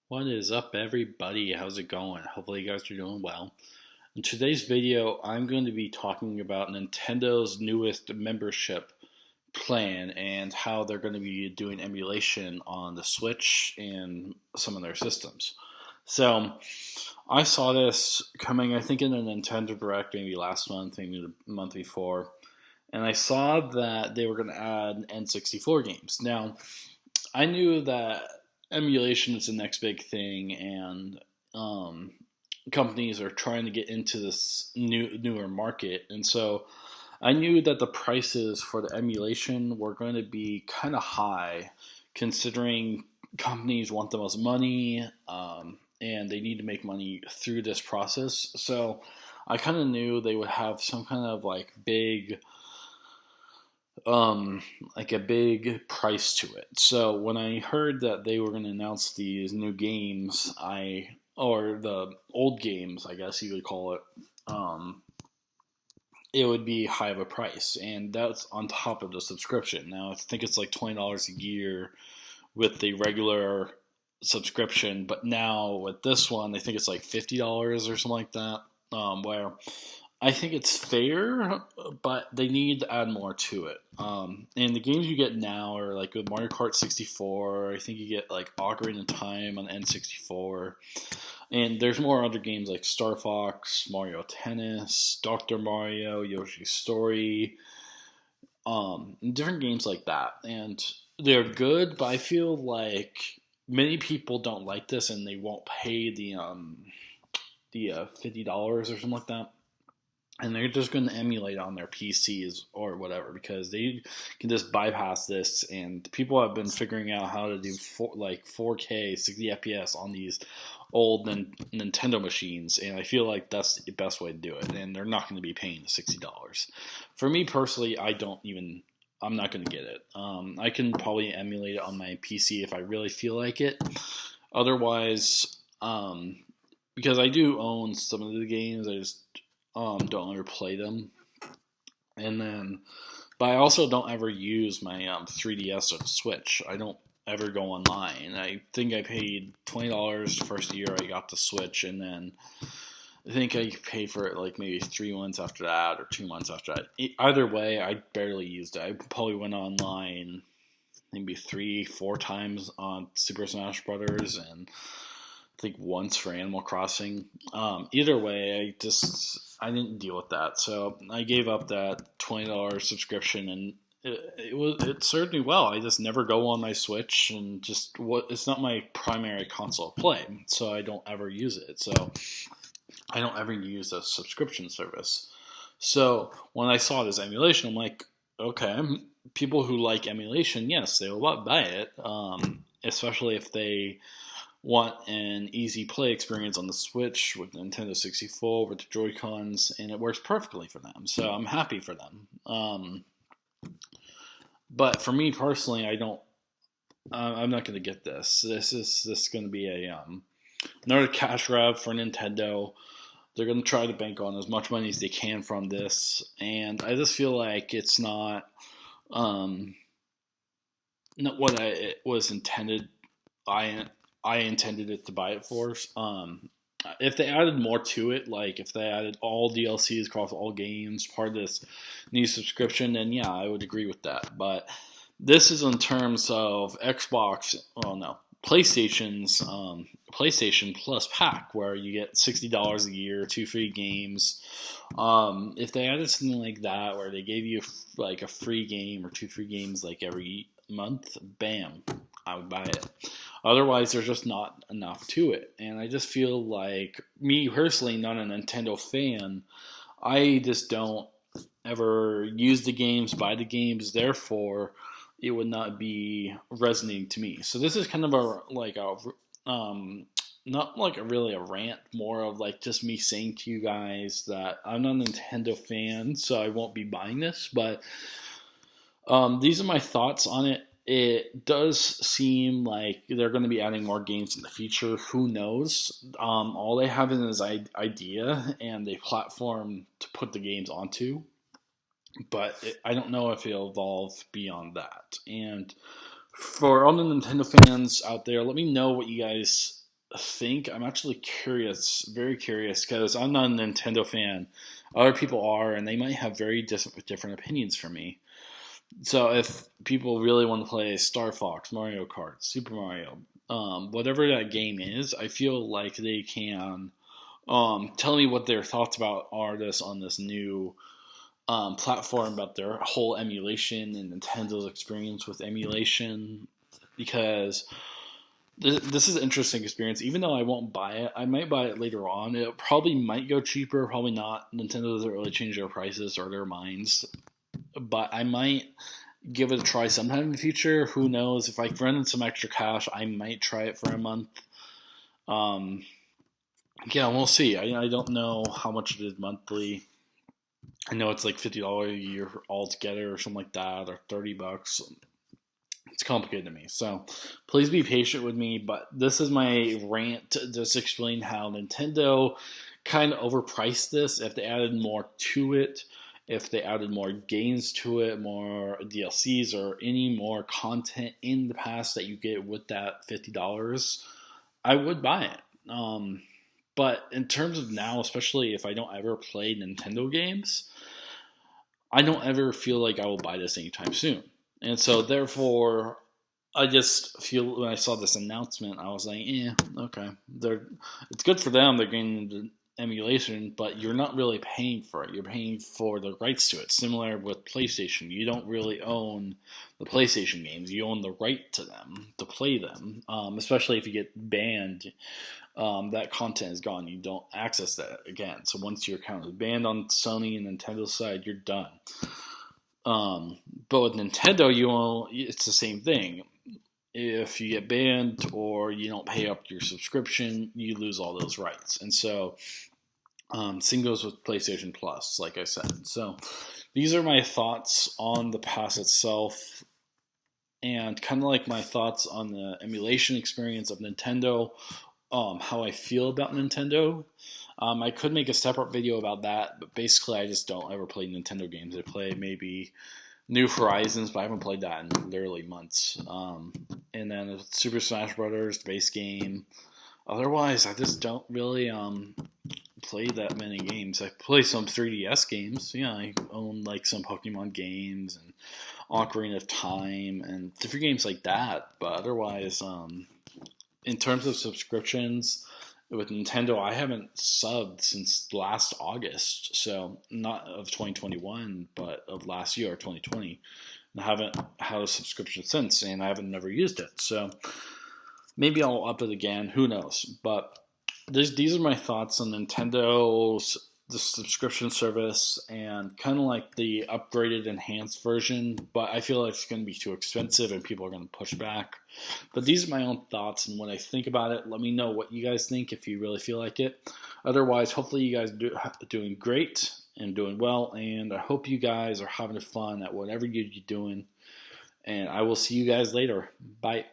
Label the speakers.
Speaker 1: What is up, everybody? How's it going? Hopefully, you guys are doing well. In today's video, I'm going to be talking about Nintendo's newest membership plan and how they're going to be doing emulation on the Switch and some of their systems. So, I saw this coming, I think, in a Nintendo Direct maybe last month, maybe the month before, and I saw that they were going to add N64 games. Now, I knew that emulation is the next big thing, and um, companies are trying to get into this newer market, and so I knew that the prices for the emulation were going to be kind of high, considering companies want the most money, and they need to make money through this process. So I kind of knew they would have some kind of like a big price to it. So when I heard that they were going to announce these new games, or the old games, I guess you would call it, it would be high of a price, and that's on top of the subscription. Now I think it's like $20 a year with the regular subscription, but now with this one, I think it's like $50 or something like that. Where I think it's fair, but they need to add more to it. And the games you get now are like with Mario Kart 64. I think you get like Ocarina of Time on N64. And there's more other games like Star Fox, Mario Tennis, Dr. Mario, Yoshi's Story, different games like that. And they're good, but I feel like many people don't like this and they won't pay the $50 or something like that, and they're just going to emulate on their PCs or whatever because they can just bypass this. And people have been figuring out how to do 4K 60 FPS on these old Nintendo machines, and I feel like that's the best way to do it. And they're not going to be paying the $60. For me personally, I'm not going to get it. I can probably emulate it on my PC if I really feel like it. Otherwise, because I do own some of the games, I just don't ever play them. And then, but I also don't ever use my 3DS or the Switch. I don't ever go online. I think I paid $20 the first year I got the Switch, and then I think I paid for it like maybe 3 months after that or 2 months after that. Either way, I barely used it. I probably went online maybe 3-4 times on Super Smash Brothers, and I think once for Animal Crossing. Either way, I didn't deal with that, so I gave up that $20 subscription, and it served me well. I just never go on my Switch, and it's not my primary console play, so I don't ever use it. So I don't ever use a subscription service. So when I saw this emulation, I'm like, okay, people who like emulation, yes, they will buy it, especially if they want an easy play experience on the Switch with Nintendo 64 with the Joy-Cons, and it works perfectly for them. So I'm happy for them. But for me personally, I'm not going to get this. This is going to be another cash grab for Nintendo. They're going to try to bank on as much money as they can from this, and I just feel like it's not what it was intended. I intended it to buy it for. If they added more to it, like if they added all DLCs across all games, part of this new subscription, then yeah, I would agree with that. But this is in terms of Xbox, PlayStation's PlayStation Plus pack, where you get $60 a year, 2 free games. If they added something like that, where they gave you like a free game or 2 free games like every month, bam, I would buy it. Otherwise, there's just not enough to it. And I just feel like, me personally, not a Nintendo fan, I just don't ever use the games, buy the games, therefore it would not be resonating to me. So this is kind of not like really a rant, more of like just me saying to you guys that I'm not a Nintendo fan, so I won't be buying this. But these are my thoughts on it. It does seem like they're going to be adding more games in the future. Who knows? All they have is an idea and a platform to put the games onto. But I don't know if it'll evolve beyond that. And for all the Nintendo fans out there, let me know what you guys think I'm actually curious, very curious, because I'm not a Nintendo fan. Other people are, and they might have very different opinions from me. So if people really want to play Star Fox, Mario Kart, Super Mario, whatever that game is, I feel like they can tell me what their thoughts about are this on this new platform, about their whole emulation and Nintendo's experience with emulation, because this is an interesting experience. Even though I won't buy it, I might buy it later on. It probably might go cheaper, probably not. Nintendo doesn't really change their prices or their minds, but I might give it a try sometime in the future. Who knows? If I run in some extra cash, I might try it for a month. Um, yeah, we'll see. I don't know how much it is monthly. I know it's like $50 a year altogether, or something like that, or $30. It's complicated to me, so please be patient with me. But this is my rant to just explain how Nintendo kind of overpriced this. If they added more to it, if they added more games to it, more DLCs, or any more content in the past that you get with that $50, I would buy it. But in terms of now, especially if I don't ever play Nintendo games, I don't ever feel like I will buy this anytime soon. And so, therefore, I just feel when I saw this announcement, I was like, okay. It's good for them. They're getting the emulation, but you're not really paying for it. You're paying for the rights to it. Similar with PlayStation. You don't really own the PlayStation games. You own the right to them, to play them. Especially if you get banned, that content is gone. You don't access that again. So once your account is banned on Sony and Nintendo side, you're done. But with Nintendo, it's the same thing. If you get banned or you don't pay up your subscription, you lose all those rights. And so, same goes with PlayStation Plus, like I said. So, these are my thoughts on the pass itself, and kind of like my thoughts on the emulation experience of Nintendo, how I feel about Nintendo. I could make a separate video about that, but basically I just don't ever play Nintendo games. I play maybe New Horizons, but I haven't played that in literally months. And then Super Smash Brothers, the base game. Otherwise, I just don't really play that many games. I play some 3DS games. Yeah, I own like some Pokemon games and Ocarina of Time and different games like that. But otherwise, in terms of subscriptions with Nintendo, I haven't subbed since last August. So not of 2021, but of last year, 2020. And I haven't had a subscription since, and I haven't never used it. So maybe I'll up it again. Who knows? But these are my thoughts on Nintendo's the subscription service, and kind of like the upgraded enhanced version, but I feel like it's going to be too expensive and people are going to push back. But these are my own thoughts and what I think about it. Let me know what you guys think if you really feel like it. Otherwise, hopefully you guys are doing great and doing well, and I hope you guys are having fun at whatever you're doing, and I will see you guys later. Bye.